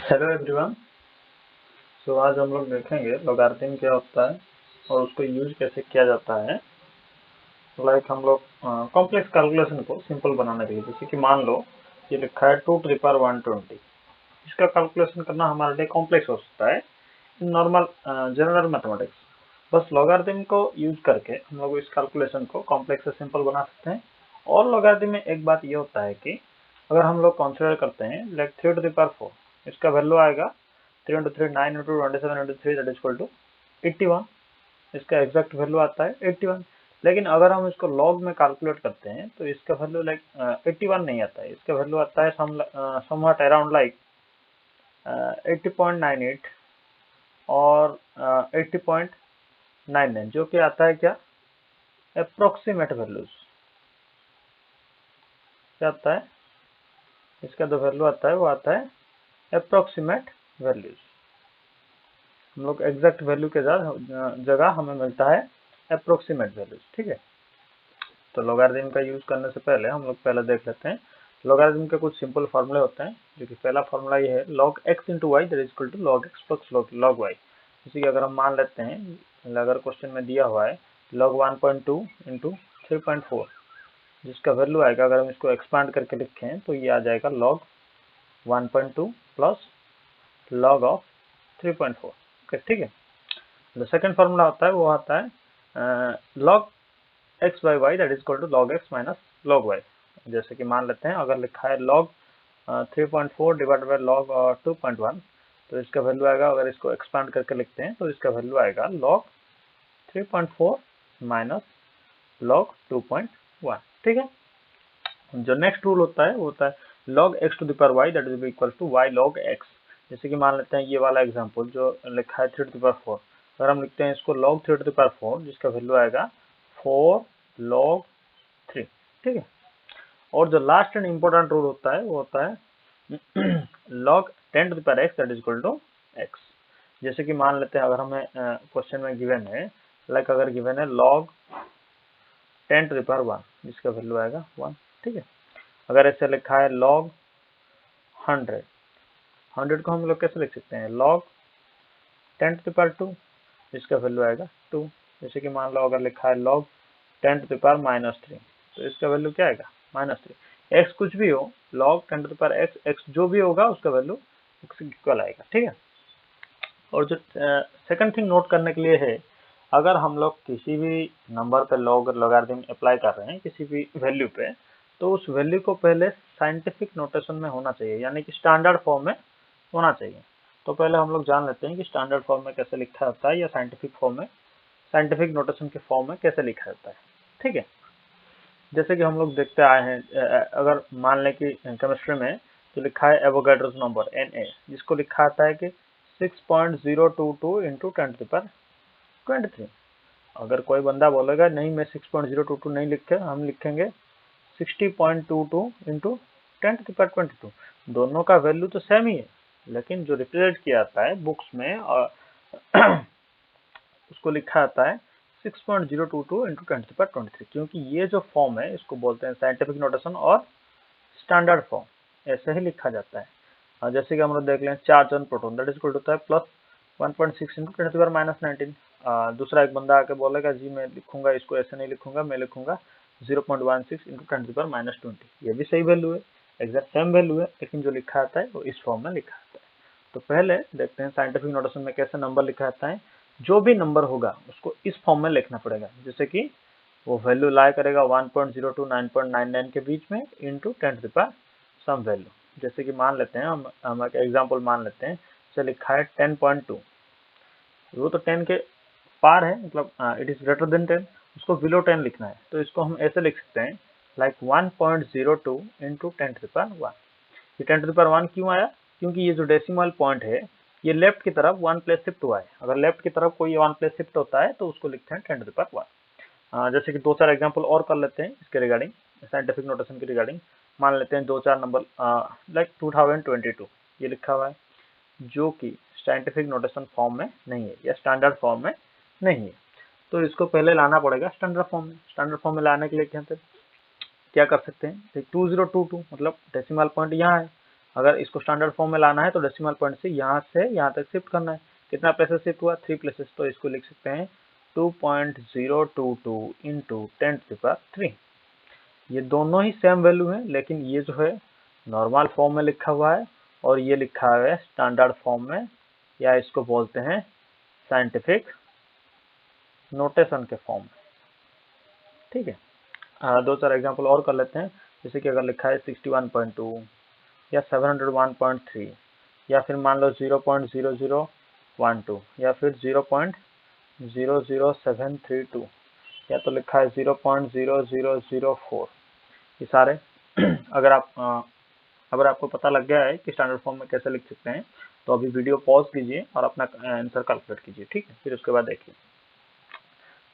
Hello everyone. सो आज हम लोग देखेंगे लॉगरिथम क्या होता है और उसको यूज कैसे किया जाता है। हम लोग कॉम्प्लेक्स कैलकुलेशन को सिंपल बनाने के लिए, जैसे कि मान लो ये लिखा है 2⁻120। इसका कैलकुलेशन करना हमारे लिए कॉम्प्लेक्स हो सकता है इन नॉर्मल जनरल मैथमेटिक्स। बस लॉगरिथम को यूज करके हम लोग इस कैलकुलेशन को कॉम्प्लेक्स से सिंपल बना सकते हैं। और लॉगरिथम में एक बात ये होता है कि अगर हम लोग कंसीडर करते हैं लाइक 3⁴, इसका वैल्यू आएगा 3 into 3 9 into 27 into 3 that is equal to 81। इसका एग्जैक्ट वैल्यू आता है 81। लेकिन अगर हम इसको लॉग में कैलकुलेट करते हैं तो इसका वैल्यू 81 नहीं आता है। इसका वैल्यू आता है समवट अराउंड 80.98 और 80.99, जो कि आता है क्या, अप्रोक्सीमेट वैल्यूज। क्या आता है, इसका जो वैल्यू आता है वो आता है अप्रोक्सीमेट वैल्यूज। हम लोग एग्जैक्ट वैल्यू के जगह हमें मिलता है अप्रोक्सीमेट वैल्यूज। ठीक है, तो लॉगरिथम का यूज करने से पहले हम लोग पहले देख लेते हैं लॉगरिथम के कुछ सिंपल फार्मूले होते हैं। जो कि पहला फार्मूला ये है log x into y that is equal to log x plus log y। जैसे कि अगर हम मान लेते हैं, अगर क्वेश्चन में दिया हुआ है log 1.2 into 3.4, जिसका वैल्यू आएगा, अगर हम इसको एक्सपांड करके लिखें तो ये आ जाएगा log 1.2 प्लस log ऑफ 3.4। ठीक है, जो सेकंड फार्मूला होता है वो आता है log x by y that is equal to log x minus log y। जैसे कि मान लेते हैं अगर लिखा है log 3.4 डिवाइडेड बाय log 2.1, तो इसका वैल्यू आएगा, अगर इसको एक्सपांड करके लिखते हैं तो इसका वैल्यू आएगा log 3.4 माइनस log 2.1। ठीक है, जो नेक्स्ट रूल होता है वो होता है log x to the power y that is equal to y log x। जैसे कि मान लेते हैं ये वाला एग्जांपल जो लिखा है 3 to the power 4, अगर हम लिखते हैं इसको log 3 to the power 4, जिसका वैल्यू आएगा 4 log 3। ठीक है, और जो लास्ट एंड इम्पोर्टेंट रूल होता है वो होता है log 10 to the power x that is equal to x। जैसे कि मान लेते हैं अगर हमें क्वेश्चन में गिवन है, अगर गिवन है log 10 to the power 1, जिसका वैल्यू आएगा 1। ठीक है, अगर ऐसे लिखा है log 100 को हम लोग कैसे लिख सकते हैं, log 10 to the power 2, जिसका वैल्यू आएगा 2। जैसे कि मान लो अगर लिखा है log 10 to the power -3, तो इसका वैल्यू क्या आएगा, -3। x कुछ भी हो, log 10 to the power x जो भी होगा उसका वैल्यू x इक्वल आएगा। ठीक है, और जो सेकंड थिंग नोट करने के लिए है, अगर हम लोग किसी भी नंबर पे लॉगरिथम अप्लाई कर रहे हैं किसी भी वैल्यू पे, तो उस वैल्यू को पहले साइंटिफिक नोटेशन में होना चाहिए, यानी कि स्टैंडर्ड फॉर्म में होना चाहिए। तो पहले हम लोग जान लेते हैं कि स्टैंडर्ड फॉर्म में कैसे लिखा जाता है या साइंटिफिक फॉर्म में, साइंटिफिक नोटेशन के फॉर्म में कैसे लिखा जाता है। ठीक है, जैसे कि हम लोग देखते आए हैं, अगर मान लें कि केमिस्ट्री में जो लिखा है एवोगाड्रोस नंबर Na, जिसको लिखा आता है कि 6.022 इंटू 10 to the power 23। अगर कोई बंदा बोलेगा नहीं मैं 6.022 नहीं लिखे, हम लिखेंगे 60.22 इंटू 10 to the power 22। दोनों का वैल्यू तो सेम ही है, लेकिन जो रिप्रेजेंट किया जाता है बुक्स में और उसको लिखा जाता है 6.022 इंटू 10 to the power 23, क्योंकि ये जो फॉर्म है इसको बोलते हैं साइंटिफिक नोटेशन और स्टैंडर्ड फॉर्म, ऐसे ही लिखा जाता है। जैसे कि हम लोग देख लें charge on proton that is equal to होता है plus 1.6 into 10 to the power -19। दूसरा एक बंदा आके बोलेगा जी मैं लिखूंगा इसको ऐसे नहीं लिखूंगा, मैं लिखूंगा 0.16 इंटू 10 to the power -20। ये भी सही वैल्यू है, एग्जैक्ट सेम वैल्यू है, लेकिन जो लिखा आता है वो इस फॉर्म में लिखा आता है। तो पहले देखते हैं साइंटिफिक नोटेशन में कैसे नंबर लिखा जाता है। जो भी नंबर होगा उसको इस फॉर्म में लिखना पड़ेगा, जैसे कि वो वैल्यू लाई करेगा 1.0 to 9.99 के बीच में into 10 to the power some value. जैसे कि मान लेते हैं हम एक एग्जांपल मान लेते हैं, जैसे लिखा है 10.2, वो तो 10 के पार है, मतलब इट इज ग्रेटर देन 10, उसको बिलो 10 लिखना है, तो इसको हम ऐसे लिख सकते हैं 1.02 इंटू 10 to the power 1। ये 10 to the power 1 क्यों आया, क्योंकि ये जो डेसिमल पॉइंट है ये लेफ्ट की तरफ 1 प्लेस शिफ्ट हुआ है। अगर लेफ्ट की तरफ कोई 1 प्लेस शिफ्ट होता है तो उसको लिखते हैं 10 to the power 1। जैसे कि 2-4 एग्जांपल और कर लेते हैं इसके रिगार्डिंग, साइंटिफिक नोटेशन के रिगार्डिंग। मान लेते हैं 2-4 नंबर, लाइक 2022 ये लिखा हुआ है, जो कि साइंटिफिक नोटेशन फॉर्म में नहीं है या स्टैंडर्ड फॉर्म में नहीं है, तो इसको पहले लाना पड़ेगा स्टैंडर्ड फॉर्म में। स्टैंडर्ड फॉर्म में लाने के लिए क्या कर सकते हैं, 2022 मतलब डेसिमल पॉइंट यहाँ है, अगर इसको स्टैंडर्ड फॉर्म में लाना है तो डेसिमल पॉइंट से यहाँ तक शिफ्ट करना है। कितना प्लेसेस शिफ्ट हुआ? 3 प्लेसेस। तो इसको लिख सकते हैं 2.022 इंटू 10⁻³ ये दोनों ही सेम वैल्यू है, लेकिन ये जो है नॉर्मल फॉर्म में लिखा हुआ है और ये लिखा हुआ है स्टैंडर्ड फॉर्म में, या इसको बोलते हैं साइंटिफिक नोटेशन के फॉर्म में। ठीक है, 2-4 एग्जांपल और कर लेते हैं। जैसे कि अगर लिखा है 61.2 या 701.3 या फिर मान लो 0.0012 या फिर 0.00732 या तो लिखा है 0.0004। ये सारे अगर आपको पता लग गया है कि स्टैंडर्ड फॉर्म में कैसे लिख सकते हैं, तो अभी वीडियो पॉज कीजिए और अपना आंसर कैलकुलेट कीजिए। ठीक है, फिर उसके बाद देखिए।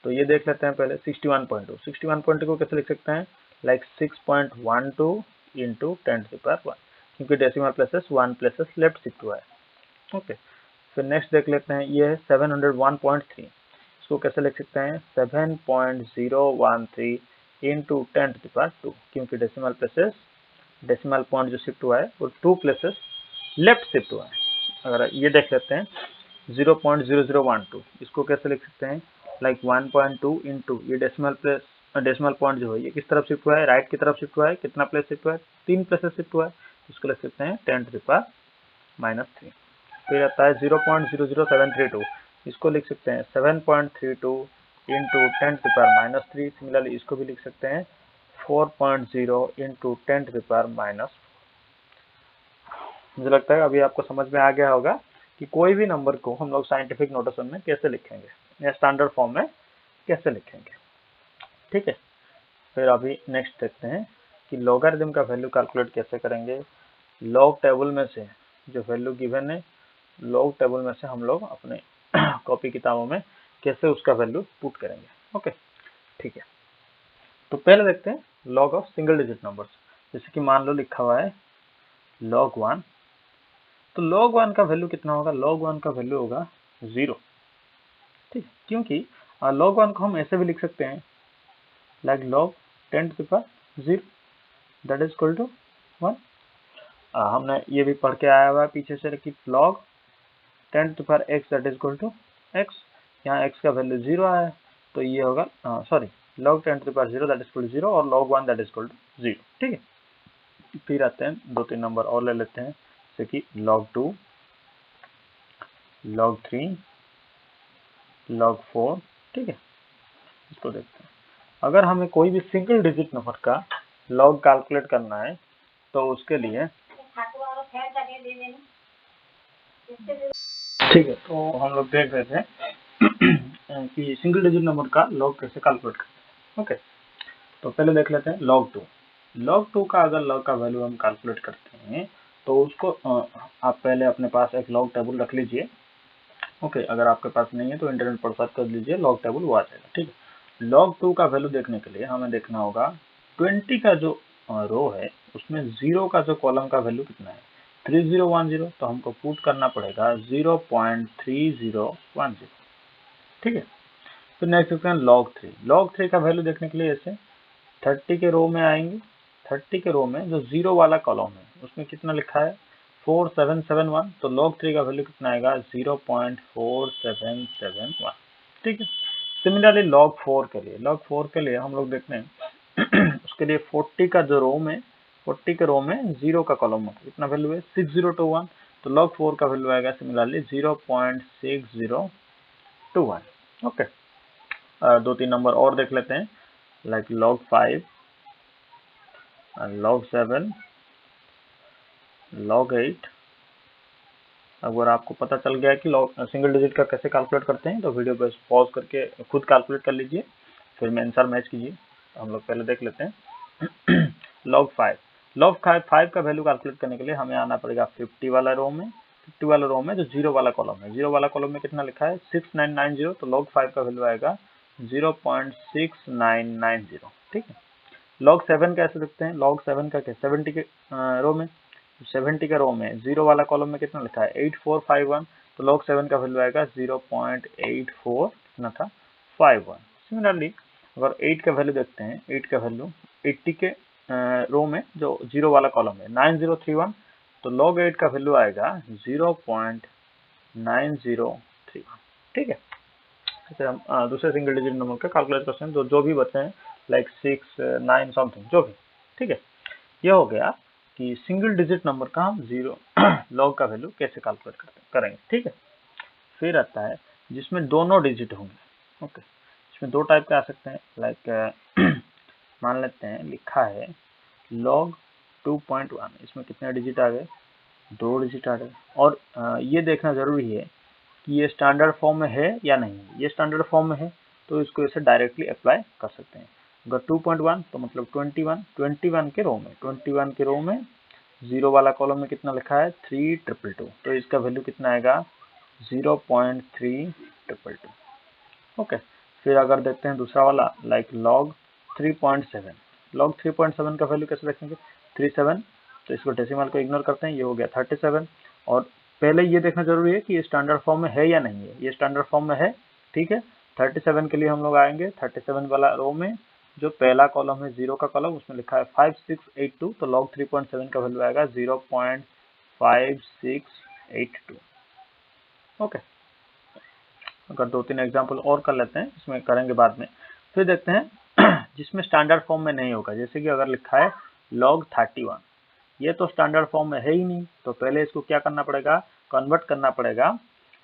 तो ये देख लेते हैं पहले 61.2। 61.2 को कैसे लिख सकते हैं? लाइक 6.12 इंटू 10⁻⁴, क्योंकि decimal places 1 places left shift हुआ है। ओके, फिर नेक्स्ट देख लेते हैं, ये है 701.3। इसको कैसे लिख सकते हैं? 7.013 इंटू 10⁻², क्योंकि डेसिमल पॉइंट जो शिफ्ट हुआ है वो 2 प्लेसेस लेफ्ट शिफ्ट हुआ है। अगर ये देख लेते हैं 0.0012, इसको कैसे लिख सकते हैं? लाइक 1.2 इंटू ये डेसिमल पॉइंट जो है ये किस तरफ शिफ्ट हुआ है? राइट की तरफ शिफ्ट हुआ है। कितना प्लेस शिफ्ट हुआ है? 3 प्लेसेस शिफ्ट हुआ है। इसको लिख सकते हैं 10⁻³ फिर आता है 0.00732, इसको लिख सकते हैं 7.32 इंटू 10⁻³ सिमिलरली इसको भी लिख सकते हैं 4.0 इंटू 10⁻⁻। मुझे लगता है अभी आपको समझ में आ गया होगा कि कोई भी नंबर को हम लोग साइंटिफिक नोटेशन में कैसे लिखेंगे या स्टैंडर्ड फॉर्म में कैसे लिखेंगे। ठीक है, फिर अभी नेक्स्ट देखते हैं कि लॉगरिथम का वैल्यू कैलकुलेट कैसे करेंगे। लॉग टेबल में से जो वैल्यू गिवन है, लॉग टेबल में से हम लोग अपने कॉपी किताबों में कैसे उसका वैल्यू पुट करेंगे। ओके, ठीक है। तो पहले देखते हैं log of single digit numbers. जैसे कि मान लो लिखा हुआ है log 1, तो log 1 का वैल्यू कितना होगा? log 1 का वैल्यू होगा 0। ठीक, क्योंकि log 1 को हम ऐसे भी लिख सकते हैं like log 10⁻0 that is equal to 1। हमने ये भी पढ़ के आया हुआ है पीछे से कि log 10⁻x that is equal to x। यहाँ x का वैल्यू 0 आया है, तो ये होगा sorry log 10⁻0 that is equal to 0 और log 1 that is equal to 0। ठीक है, फिर आते हैं 2-3 नंबर और ले लेते हैं, जैसे कि log 2, log 3, log 4। ठीक है, इसको देखते हैं। अगर हमें कोई भी सिंगल डिजिट नंबर का log कैलकुलेट करना है तो उसके लिए ठीक है, तो हम लोग देख रहे थे कि सिंगल डिजिट नंबर का log कैसे कैलकुलेट करते हैं। ओके, तो पहले देख लेते हैं log 2। log 2 का अगर log का वैल्यू हम कैलकुलेट करते हैं तो उसको आप पहले अपने पास एक log टेबल रख लीजिए। ओके, अगर आपके पास नहीं है तो इंटरनेट पर सर्च कर लीजिए log टेबल, वो आ जाएगा। ठीक है, log 2 का वैल्यू देखने के लिए हमें देखना होगा 20 का जो रो है उसमें 0 का जो कॉलम का वैल्यू कितना है? 3010, तो हमको पुट करना पड़ेगा 0.3010। ठीक है, तो नेक्स्ट देखते हैं log 3। log 3 का वैल्यू देखने के लिए ऐसे 30 के रो में आएंगे। 30 के रो में जो 0 वाला कॉलम है उसमें कितना लिखा है? 4771, तो log 3 का वैल्यू कितना आएगा? 0.4771। ठीक है, सिमिलरली log 4 के लिए हम लोग देखते हैं उसके लिए 40 का जो रो में 40 के रो में 0 का कॉलम में कितना वैल्यू है? 6021, तो log 4 का वैल्यू आएगा सिमिलरली 0.6021। ओके, 2-3 नंबर और देख लेते हैं, लाइक log 5, log 7, log 8। अगर आपको पता चल गया कि सिंगल डिजिट का कैसे कैलकुलेट करते हैं तो वीडियो बस पॉज करके खुद कैलकुलेट कर लीजिए, फिर में आंसर मैच कीजिए। हम लोग पहले देख लेते हैं log 5। log 5 का वैल्यू कैलकुलेट करने के लिए हमें आना पड़ेगा 50 वाला रो में। 50 वाला रो में जो 0 वाला कॉलम है, 0 वाला कॉलम में कितना लिखा है? 6990, तो log 5 का वैल्यू आएगा 0.6990। ठीक है, log 7 कैसे लिखते हैं? log 7 का क्या? 70 के रो में 70 के रो में 0 वाला कॉलम में कितना लिखा है? 8451, तो log 7 का वैल्यू आएगा 0.84 कितना था? 51। सिमिलरली अगर 8 का वैल्यू देखते हैं, 8 का वैल्यू 80 के रो में जो 0 वाला कॉलम है 9031, तो log 8 का वैल्यू आएगा 0.9031। ठीक है, जैसे हम दूसरे सिंगल डिजिट नंबर का कैलकुलेट करते हैं, तो जो भी बचे हैं लाइक 6, 9 समथिंग जो भी। ठीक है, ये हो गया कि सिंगल डिजिट नंबर का हम जीरो लॉग का वैल्यू कैसे कैलकुलेट करेंगे। ठीक है, फिर आता है जिसमें दोनों डिजिट होंगे। ओके, इसमें दो टाइप के आ सकते हैं, लाइक मान लेते हैं लिखा है log 2.1, इसमें कितने डिजिट आ गए, 2 डिजिट आ गए। और ये देखना जरूरी है कि ये स्टैंडर्ड फॉर्म में है या नहीं है। ये स्टैंडर्ड फॉर्म में है तो इसको ऐसे डायरेक्टली अप्लाई कर सकते हैं। अगर 2.1 तो मतलब 21 के रो में, 21 के रो में जीरो वाला कॉलम में कितना लिखा है 3222, तो इसका वैल्यू कितना आएगा 0.3222। ओके, फिर अगर देखते हैं दूसरा वाला लाइक log 3.7, log 3.7 का वैल्यू कैसे रखेंगे 37, तो इसको डेसिमल को इग्नोर करते हैं, ये हो गया 37। और पहले ये देखना जरूरी है कि ये स्टैंडर्ड फॉर्म में है या नहीं है। ये स्टैंडर्ड फॉर्म में है, ठीक है। 37 के लिए हम लोग आएंगे 37 वाला रो में, जो पहला कॉलम है जीरो का कॉलम, उसमें लिखा है 5682, तो log 3.7 का वैल्यू आएगा 0.5682। ओके, अगर 2-3 एग्जाम्पल और कर लेते हैं, इसमें करेंगे बाद में। फिर देखते हैं जिसमें स्टैंडर्ड फॉर्म में नहीं होगा, जैसे कि अगर लिखा है log 31, ये तो स्टैंडर्ड फॉर्म में है ही नहीं, तो पहले इसको क्या करना पड़ेगा, कन्वर्ट करना पड़ेगा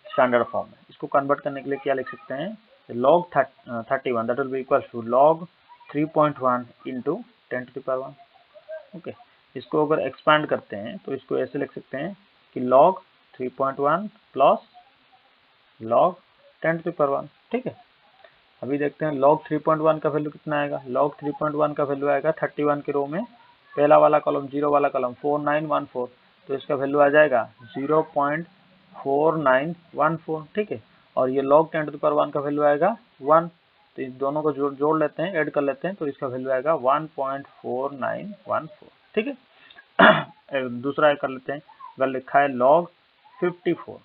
स्टैंडर्ड फॉर्म में। इसको कन्वर्ट करने के लिए क्या लिख सकते हैं, log 31 that will be equal to log 3.1 into 10⁻⁻1। Okay, इसको अगर एक्सपांड करते हैं तो इसको ऐसे लिख सकते हैं कि log 3.1 प्लस log 10⁻⁻1। ठीक है, अभी देखते हैं log 3.1 का वैल्यू कितना आएगा। log 3.1 का वैल्यू आएगा 31 के रो में, पहला वाला कॉलम जीरो वाला कॉलम 4914, तो इसका वैल्यू आ जाएगा 0.4914। ठीक है, और ये log 10⁻1 का वैल्यू आएगा 1, तो इस दोनों को जोड़ लेते हैं, ऐड कर लेते हैं, तो इसका वैल्यू आएगा 1.4914। ठीक है, दूसरा कर लेते हैं, अगर लिखा है log 54,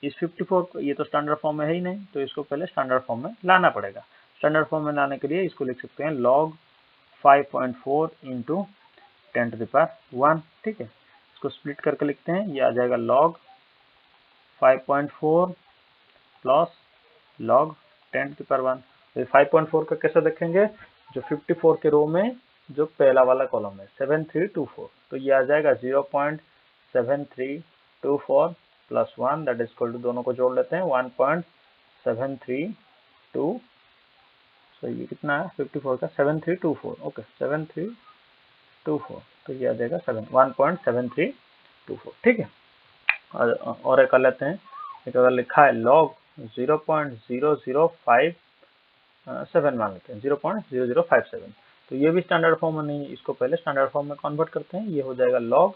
इस 54 को, ये तो स्टैंडर्ड फॉर्म में है ही नहीं, तो इसको पहले स्टैंडर्ड फॉर्म में लाना पड़ेगा। स्टैंडर्ड फॉर्म में लाने के लिए इसको लिख सकते हैं log 5.4 इंटू 10⁻1। ठीक है, इसको स्प्लिट करके लिखते हैं, ये आ जाएगा log 5.4 प्लस log 10⁻1। तो 5.4 का कैसे देखेंगे, जो 54 के रो में जो पहला वाला कॉलम है 7324, तो ये आ जाएगा 0.7324 plus 1 that is equal to, दोनों को जोड़ लेते हैं 1.732, तो ये कितना है 54 का 7324। ओके, 7324, तो ये आ जाएगा 1.7324। ठीक है, और एक कर लेते हैं, एक अगर लिखा है log 0.0057 मान लेते हैं, 0.0057, तो ये भी स्टैंडर्ड फॉर्म में नहीं है, इसको पहले स्टैंडर्ड फॉर्म में कन्वर्ट करते हैं, ये हो जाएगा log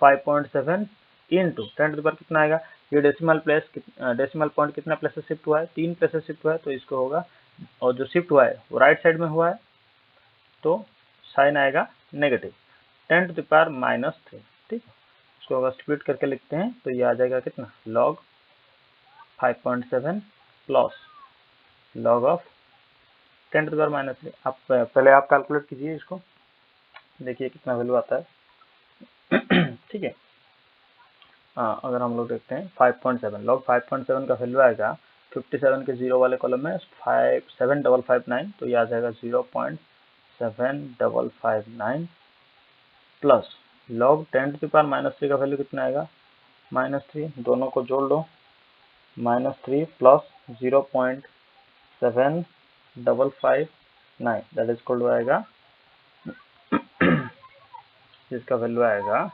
5.7 इंटू 10 पर कितना आएगा, ये डेसिमल पॉइंट कितना प्लेस से शिफ्ट हुआ है, 3 प्लेस से शिफ्ट हुआ है, तो इसको होगा, और जो शिफ्ट हुआ है वो राइट साइड में हुआ है, तो साइन आएगा नेगेटिव 10⁻⁻3। ठीक है, इसको अगर स्प्लिट करके लिखते हैं तो ये आ जाएगा कितना, log 5.7 प्लस log ऑफ 10⁻⁻3। आप पहले आप कैलकुलेट कीजिए इसको, देखिए कितना वैल्यू आता है। ठीक है, अगर हम लोग देखते हैं 5.7, log 5.7 का वैल्यू आएगा 57 के जीरो वाले कॉलम में 7559, तो ये आ जाएगा 0.7559 प्लस log 10⁻⁻3 का वैल्यू कितना आएगा -3, दोनों को जोड़ लो, -3 plus 0.7559 that is equal to आएगा, जिसका वैल्यू आएगा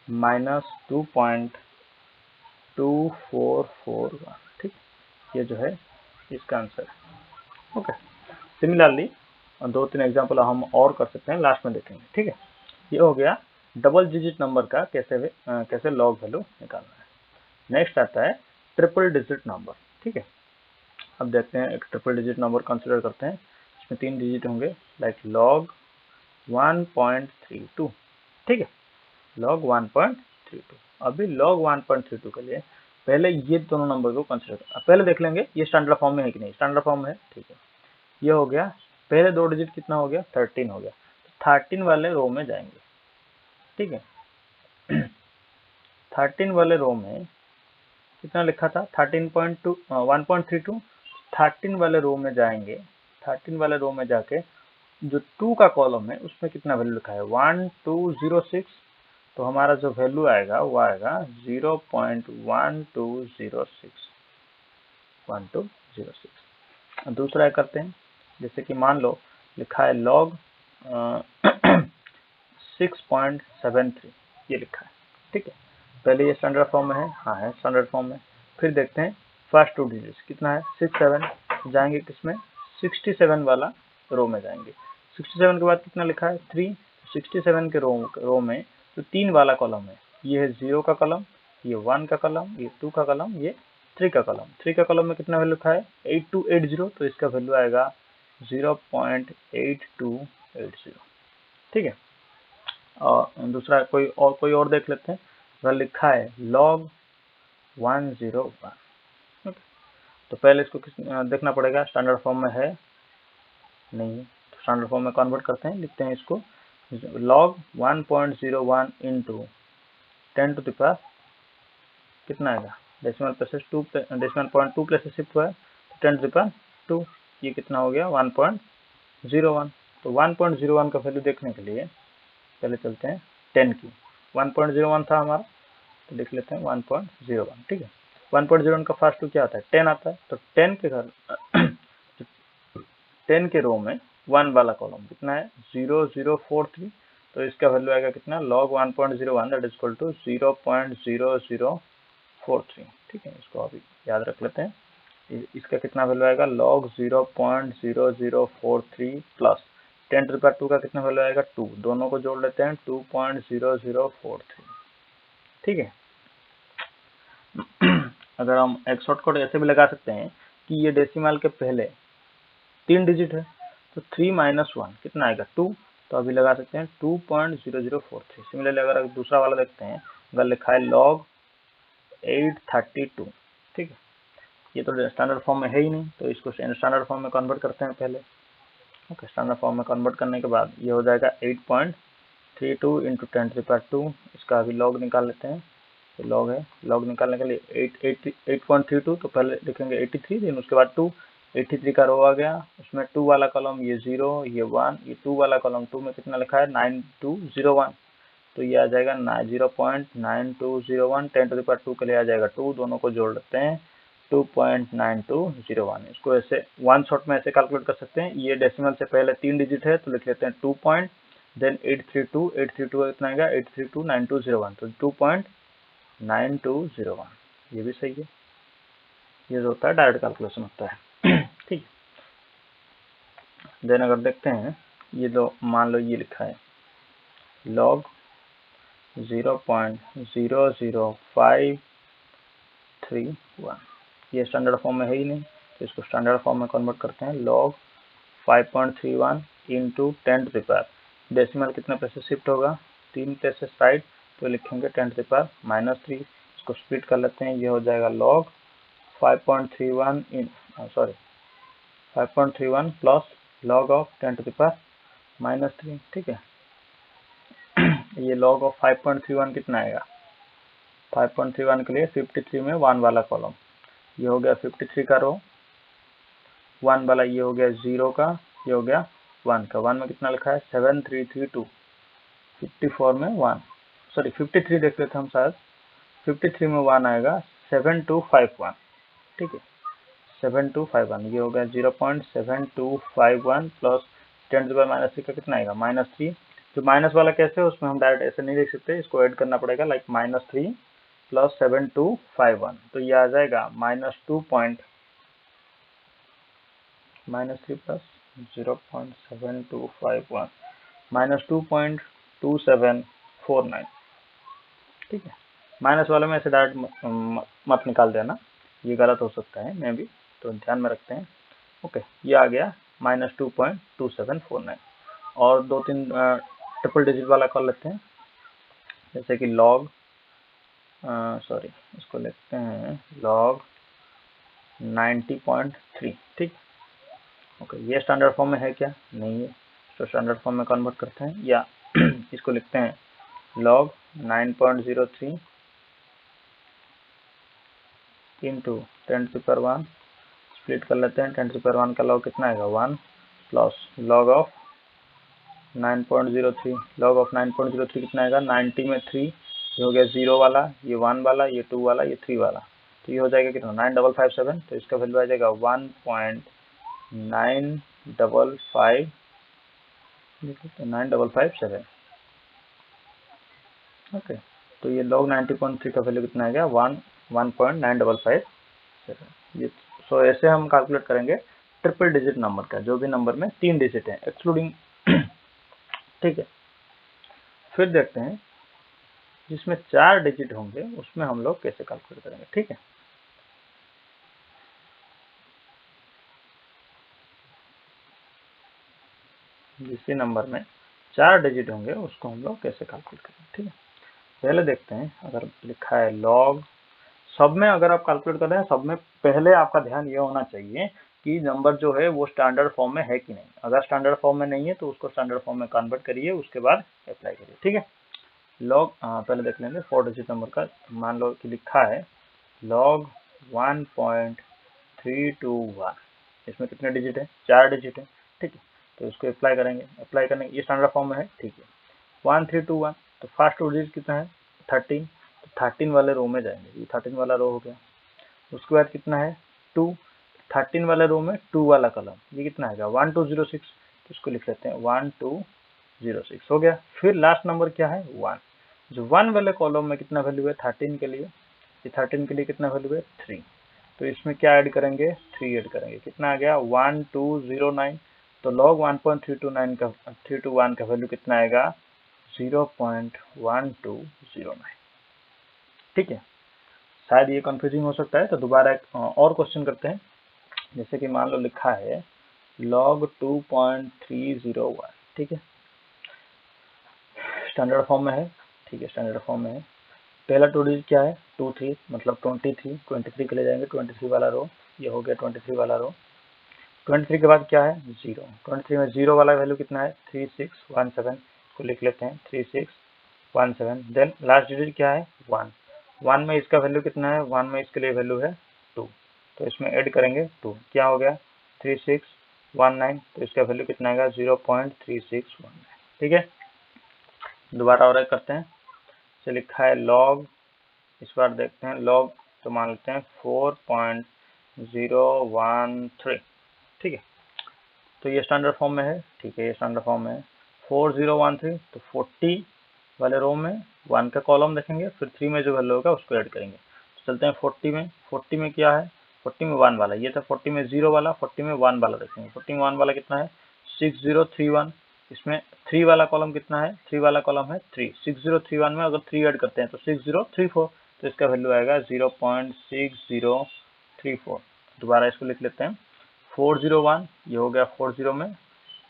-2.2441। ठीक, ये जो है इसका आंसर है। ओके, सिमिलरली 2-3 एग्जांपल हम और कर सकते हैं, लास्ट में देखेंगे। ठीक है, ये हो गया डबल डिजिट नंबर का कैसे लॉग वैल्यू निकालना है। नेक्स्ट आता है ट्रिपल डिजिट नंबर। ठीक है, अब देखते हैं एक ट्रिपल डिजिट नंबर कंसिडर करते हैं, इसमें 3 डिजिट होंगे, लाइक log 1.32। ठीक है, log 1.32। अभी log 1.32 के लिए पहले ये दोनों नंबर को कंसिडर पहले देख लेंगे ये स्टैंडर्ड फॉर्म में है कि नहीं, स्टैंडर्ड फॉर्म में है। ठीक है, ये हो गया, पहले 2 डिजिट कितना हो गया 13 हो गया, तो 13 वाले रो में जाएंगे। ठीक है, 13 वाले रो में कितना लिखा था 13.2 1.32। 13 वाले रो में जाएंगे, 13 वाले रो में जाके जो 2 का कॉलम है उसमें कितना वैल्यू लिखा है 1206, तो हमारा जो वैल्यू आएगा वो आएगा 0.1206। दूसरा करते हैं, जैसे कि मान लो लिखा है log 6.73, ये लिखा है, ठीक है। पहले ये स्टैंडर्ड फॉर्म में है, हाँ है स्टैंडर्ड फॉर्म में। फिर देखते हैं फर्स्ट 2 डिजिट्स कितना है 67, जाएंगे किसमें 67 वाला रो में जाएंगे। 67 के बाद कितना लिखा है 3, 67 के रो में तो 3 वाला कॉलम है, ये है 0 का कॉलम, ये 1 का कॉलम, ये 2 का कॉलम, ये 3 का कॉलम। 3 का कॉलम में कितना वैल्यू लिखा है 8280, तो इसका वैल्यू आएगा 0.8280, ठीक है। और दूसरा कोई और देख लेते हैं, अगर लिखा है log 101, तो पहले इसको देखना पड़ेगा स्टैंडर्ड फॉर्म में है नहीं, तो स्टैंडर्ड फॉर्म में कन्वर्ट करते हैं, लिखते हैं इसको log 1.01 into 10 to the power कितना आएगा, decimal places 2, decimal point 2 places shift हुआ है, 10 टू द पावर 2, ये कितना हो गया 1.01। तो 1.01 का वैल्यू देखने के लिए पहले चलते हैं 10 की, 1.01 था हमारा, तो देख लेते हैं 1.01, ठीक है। 1.01 का फर्स्ट टू क्या आता है 10 आता है, तो 10 के रो में 1 वाला कॉलम कितना है 0043, तो इसका वैल्यू आएगा कितना log 1.01 that is equal to 0.0043, ठीक है। इसको अभी याद रख लेते हैं, इसका कितना वैल्यू आएगा log 0.0043 plus 10 to the power 2 का कितना वैल्यू आएगा 2, दोनों को जोड़ लेते हैं 2.0043, ठीक है। अगर हम एक शॉर्टकट ऐसे भी लगा सकते हैं कि ये डेसिमल के पहले 3 डिजिट है, तो 3 माइनस 1 कितना आएगा 2, तो अभी लगा सकते हैं 2.0043। सिमिलरली अगर दूसरा वाला देखते हैं, अगर लिखा है log 832, ठीक है, ये तो स्टैंडर्ड फॉर्म में है ही नहीं, तो इसको स्टैंडर्ड फॉर्म में कन्वर्ट करते हैं पहले। ओके, स्टैंडर्ड फॉर्म में कन्वर्ट करने के बाद ये हो जाएगा 8.32 इंटू 10 टू द पावर 2, इसका अभी log निकाल लेते हैं, तो log है, log निकालने के लिए 8.32, तो पहले लिखेंगे 83, देन उसके बाद 2, 83 का रो आ गया, उसमें 2 वाला कॉलम ये 0, ये 1, ये 2 वाला कॉलम 2 में कितना लिखा है 9201, तो ये आ जाएगा 0.9201, 10 टू द पावर 2 के लिए आ जाएगा 2, दोनों को जोड़ लेते हैं 2.9201। इसको ऐसे वन शॉट में ऐसे कैलकुलेट कर सकते हैं, ये डेसिमल से पहले 3 डिजिट है, तो लिख लेते हैं 2 पॉइंट, देन 832 कितना आएगा 8329201, तो 2.9201, ये भी सही है, ये जो होता है डायरेक्ट कैलकुलेशन होता है, ठीक है। देन अगर देखते हैं ये जो मान लो ये लिखा है log 0.00531, ये स्टैंडर्ड फॉर्म में है ही नहीं, तो इसको स्टैंडर्ड फॉर्म में कन्वर्ट करते हैं log 5.31 into 10 to the power, decimal कितने प्लेसेस शिफ्ट होगा 3 प्लेसेस साइड, तो लिखेंगे 10 टू द पावर -3, इसको स्प्लिट कर लेते हैं, ये हो जाएगा log 5.31 plus log of 10 to the power -3, ठीक है। ये log ऑफ 5.31 कितना आएगा 5.31 के लिए 53 में 1 वाला कॉलम, ये हो गया 53 का रो, 1 वाला ये हो गया 0 का, ये हो गया 1 का, 1 में कितना लिखा है 7332, 54 में 1, सॉरी 53 देख लेते हम शायद, 53 में 1 आएगा 7251, ठीक है 7251, ये हो गया 0.7251 प्लस 10 टू द पावर -3 का कितना आएगा -3, तो माइनस वाला कैसे है उसमें हम डायरेक्ट ऐसे नहीं देख सकते, इसको ऐड करना पड़ेगा, लाइक -3 प्लस 7251, तो ये आ जाएगा -3 प्लस 0.7251 -2.2749, ठीक है। माइनस वाले में ऐसे डायरेक्ट मत निकाल देना, ये गलत हो सकता है मे भी, तो ध्यान में रखते हैं। ओके, ये आ गया -2.2749, और 2-3 ट्रिपल डिजिट वाला कर लेते हैं, जैसे कि log इसको लिखते हैं log 90.3, ठीक। ओके, ये स्टैंडर्ड फॉर्म में है क्या नहीं है, तो स्टैंडर्ड फॉर्म में कन्वर्ट करते हैं, या इसको लिखते हैं log 9.03 इंटू 10⁻⁴ स्प्लिट कर लेते हैं। 10⁻⁴ का लॉग कितना आएगा 1 plus log of 9.03, log of 9.03 कितना आएगा 90 में 3, ये हो गया 0 वाला, ये 1 वाला, ये 2 वाला, ये 3 वाला, तो ये हो जाएगा कितना 9557, तो इसका वैल्यू आ जाएगा 1.9557। ओके, तो ये log 90.3 का वैल्यू कितना आ गया 1.9557। ये सो ऐसे हम कैलकुलेट करेंगे ट्रिपल डिजिट नंबर का, जो भी नंबर में 3 डिजिट है एक्सक्लूडिंग। ठीक है, फिर देखते हैं जिसमें 4 डिजिट होंगे उसमें हम लोग कैसे कैलकुलेट करेंगे। ठीक है, जिस नंबर में 4 डिजिट होंगे उसको हम लोग कैसे कैलकुलेट करेंगे। ठीक है, पहले देखते हैं, अगर लिखा है लॉग, सब में अगर आप कैलकुलेट कर रहे हैं, सब में पहले आपका ध्यान ये होना चाहिए कि नंबर जो है वो स्टैंडर्ड फॉर्म में है कि नहीं। अगर स्टैंडर्ड फॉर्म में नहीं है तो उसको स्टैंडर्ड फॉर्म में कन्वर्ट करिए, उसके बाद अप्लाई करिए। ठीक है, लॉग पहले देख लेंगे 4 डिजिट नंबर का। मान लो कि लिखा है लॉग 1.321, इसमें कितने डिजिट है 4 डिजिट है। ठीक है, तो इसको अप्लाई करेंगे, अप्लाई करने ये स्टैंडर्ड फॉर्म में है। ठीक है, 1321, तो फर्स्ट डिजिट कितना है 13, तो 13 वाले रो में जाएंगे, ये 13 वाला रो हो गया। उसके बाद कितना है 2, 13 वाले रो में 2 वाला कलम, ये कितना आएगा 1206, तो इसको लिख लेते हैं 1206 हो गया। फिर लास्ट नंबर क्या है 1, जो 1 वाले कॉलम में कितना वैल्यू है 13 के लिए, ये 13 के लिए कितना वैल्यू है 3, तो इसमें क्या ऐड करेंगे 3 ऐड करेंगे, कितना आ गया 1209, तो log 1.321 का वैल्यू कितना आएगा 0.1209। ठीक है, शायद ये कंफ्यूजिंग हो सकता है, तो दोबारा एक और क्वेश्चन करते हैं। जैसे कि मान लो लिखा है log 2.301, ठीक है, स्टैंडर्ड फॉर्म में है। ठीक है, स्टैंडर्ड फॉर्म में है। पहला 2 डिजिट क्या है 23, मतलब 23 के ले जाएंगे, 23 वाला रो, ये हो गया 23 वाला रो। 23 के बाद क्या है 0, 23 में 0 वाला वैल्यू कितना है 3617, इसको लिख लेते हैं 3617। देन लास्ट डिजिट क्या है 1, 1 में इसका वैल्यू कितना है 1 में इसके लिए वैल्यू है 2, तो इसमें ऐड करेंगे 2, क्या हो गया 3619, तो इसका वैल्यू कितना आएगा 0.3619। ठीक है, दोबारा और एक करते हैं। से लिखा है लॉग, इस बार देखते हैं लॉग, तो मान लेते हैं 4.013। ठीक है, तो ये स्टैंडर्ड फॉर्म में है। ठीक है, ये स्टैंडर्ड फॉर्म में है 4013, तो 40 वाले रो में 1 का कॉलम देखेंगे, फिर 3 में जो वैल्यू होगा उसको ऐड करेंगे। तो चलते हैं 40 में, 40 में क्या है 40 में 1 वाला, ये था 40 में 0 वाला, 40 में 1 वाला देखेंगे। 40 में 1 वाला कितना है 6031, इसमें 3 वाला कॉलम कितना है 3 वाला कॉलम है 3, 6031 में अगर 3 ऐड करते हैं तो 6034, तो इसका वैल्यू आएगा 0.6034। दोबारा इसको लिख लेते हैं 401, ये हो गया 40 में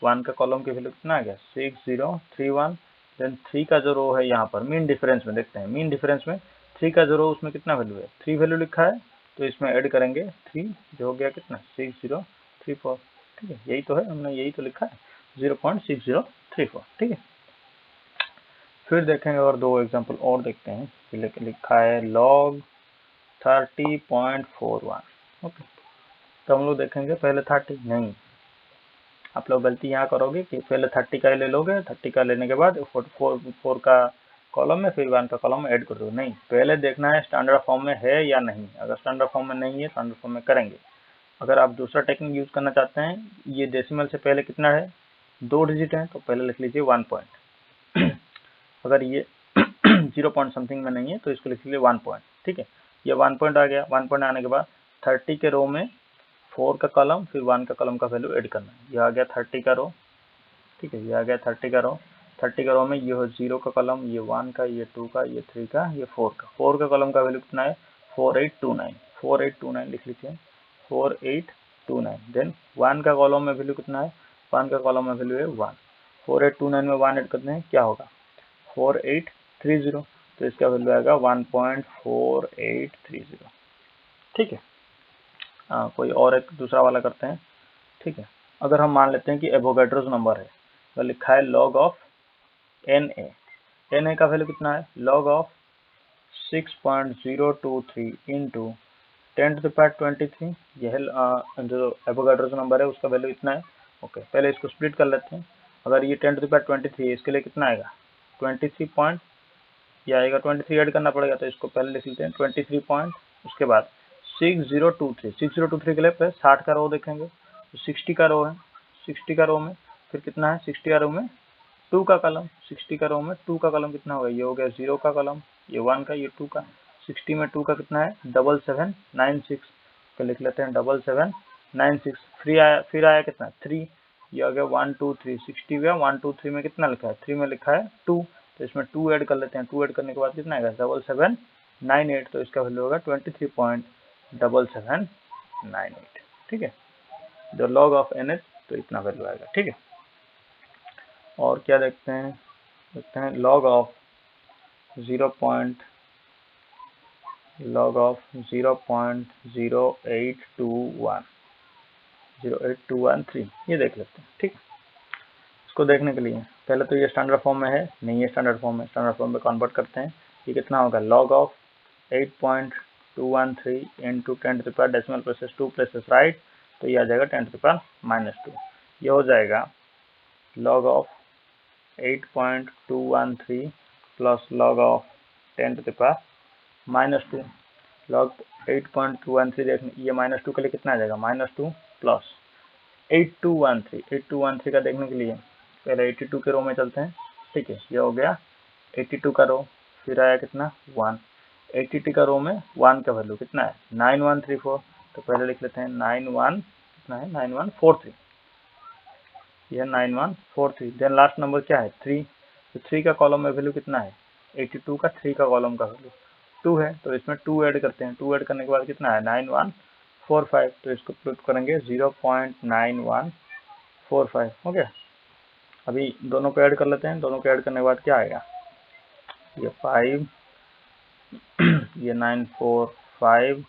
1 का कॉलम की वैल्यू कितना आ गया 6031। देन 3 का जो रो है यहाँ पर मीन डिफरेंस में देखते हैं, मीन डिफरेंस में 3 का जो रो उसमें कितना वैल्यू है 3 वैल्यू लिखा है, तो इसमें ऐड करेंगे 3, जो हो गया कितना 6034। ठीक है, यही तो है, हमने यही तो लिखा है 0.6034। ठीक है, फिर देखेंगे और 2 एग्जाम्पल और देखते हैं। लिखा है log 30.41। ओके, तो हम लोग देखेंगे पहले 30 नहीं, आप लोग गलती यहाँ करोगे कि पहले 30 का ले लोगे, 30 का लेने के बाद 4 का कॉलम में फिर 1 का कॉलम में ऐड कर दो। नहीं, पहले देखना है स्टैंडर्ड फॉर्म में है या नहीं। अगर स्टैंडर्ड फॉर्म में नहीं है, स्टैंडर्ड फॉर्म में करेंगे। अगर आप दूसरा टेक्निक यूज करना चाहते हैं, ये डेसिमल से पहले कितना है 2 डिजिट है, तो पहले लिख लीजिए 1 पॉइंट। अगर ये 0 पॉइंट समथिंग में नहीं है तो इसको लिख लीजिए 1 पॉइंट। ठीक है, ये 1 पॉइंट आ गया। 1 पॉइंट आने के बाद 30 के रो में 4 का कॉलम फिर 1 का कॉलम का वैल्यू ऐड करना है। ये आ गया 30 का रो। ठीक है, ये आ गया 30 का रो। 30 का रो में ये हो 0 का कॉलम, ये 1 का, ये 2 का, ये 3 का, ये 4 का। 4 का कॉलम का वैल्यू कितना है 4829, 4829 लिख लीजिए 4829। देन 1 का कॉलम में वैल्यू कितना है 1 का कॉलम में वैल्यू है 1, 4829 में 1 ऐड करते हैं, क्या होगा 4830, तो इसका वैल्यू आएगा 1.4830। ठीक है, कोई और एक दूसरा वाला करते हैं। ठीक है, अगर हम मान लेते हैं कि एवोगैड्रोस नंबर है, तो लिखा है log of Na, N A का वैल्यू कितना है, लॉग ऑफ 6.023 इंटू 10⁻23, यह जो एवोगाड्रो नंबर है उसका वैल्यू इतना है। ओके, पहले इसको स्प्लिट कर लेते हैं। अगर ये 10⁻23 है, इसके लिए कितना आएगा 23 पॉइंट, ये आएगा 23 ऐड करना पड़ेगा, तो इसको पहले लिख लेते हैं 23 पॉइंट, उसके बाद 6023 के लिए प्लस 60 का रो देखेंगे तो 60 का रो है, 60 का रो में फिर कितना है, 60 का रो में 2 का कॉलम, 60 का रो में 2 का कॉलम कितना होगा, ये हो गया 0 का कॉलम, ये 1 का, ये 2 का, 60 में 2 का कितना है 7796, तो लिख लेते हैं 7796। फिर आया कितना 3, ये आ गया 1 2 3, 60 गया 1 2 3 में कितना लिखा है, 3 में लिखा है 2, तो इसमें 2 ऐड कर लेते हैं, 2 ऐड करने के बाद कितना आएगा 7798, तो इसका वैल्यू होगा 23.7798। ठीक है, जो लॉग ऑफ एन एच, तो इतना वैल्यू आएगा। ठीक है, और क्या देखते हैं लॉग ऑफ 0.0821 ये देख लेते हैं। ठीक, इसको देखने के लिए पहले तो ये स्टैंडर्ड फॉर्म में है, नहीं है स्टैंडर्ड फॉर्म में, स्टैंडर्ड फॉर्म में कन्वर्ट करते हैं। ये कितना होगा, log of 8.213 into 10⁻, decimal places 2 places right, तो ये आ जाएगा 10⁻²। ये हो जाएगा log of 8.213 plus log of 10⁻²। Log 8.213 देखने, ये -2 के लिए कितना आ जाएगा, -2 प्लस 8213 का देखने के लिए पहले 82 के रो में चलते हैं। ठीक है, ये हो गया 82 का रो, फिर आया कितना 1, 82 का रो में 1 का वैल्यू कितना है 9134, तो पहले लिख लेते हैं 91 कितना है 9143, यह 9143। देन लास्ट नंबर क्या है 3, तो 3 का कॉलम में वैल्यू कितना है 82 का 3 का कॉलम का वैल्यू 2 है, तो इसमें 2 ऐड करते हैं, 2 ऐड करने के बाद कितना है 9145, तो इसको प्लस करेंगे 0.9145 हो गया। अभी दोनों को ऐड कर लेते हैं, दोनों को ऐड करने के बाद क्या आएगा, ये 5 ये 945,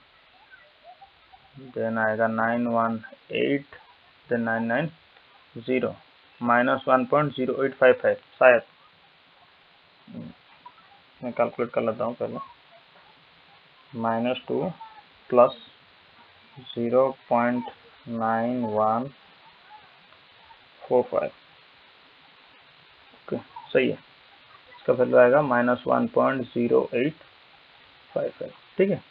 देन आएगा 918, देन 990 -1.0855 शायद, मैं कैलकुलेट कर लेता हूँ पहले, -2 प्लस 0.9145, ओके सही है, इसका वैल्यू आएगा -1.0855। ठीक है,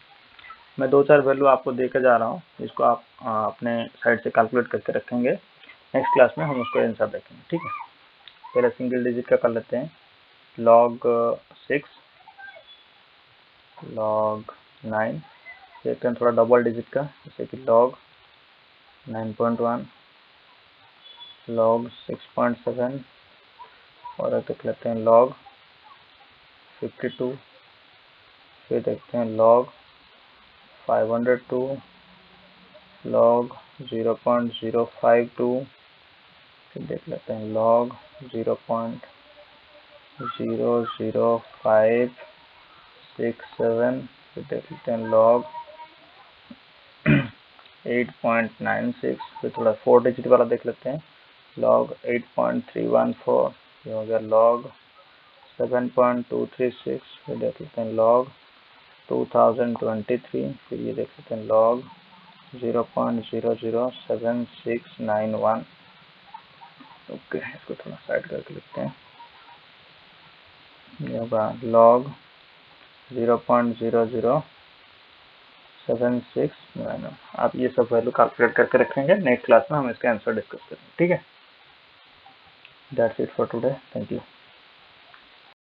मैं 2-4 वैल्यू आपको देकर जा रहा हूँ, इसको आप अपने साइड से कैलकुलेट करके रखेंगे, नेक्स्ट क्लास में हम उसको आंसर देखेंगे। ठीक है, पहले सिंगल डिजिट का कर लेते हैं, log 6, log 9, देखते हैं थोड़ा डबल डिजिट का, जैसे कि log 9.1, log 6.7, और देख लेते हैं log 52, फिर देखते हैं log 502, log 0.052, फिर देख लेते हैं log 0.00567, फिर देख लेते हैं log 8.96, फिर थोड़ा 4 डिजिट वाला देख लेते हैं, log 8.314, ये हो गया log 7.236, फिर देख लेते हैं log 2023, फिर ये देख लेते हैं log 0.007691। ओके, इसको थोड़ा साइड करके लिखते हैं, ये होगा log 0.007691। आप ये सब वैल्यू कैलकुलेट करके रखेंगे, नेक्स्ट क्लास में हम इसका आंसर डिस्कस करेंगे। ठीक है, that's it for today, thank you.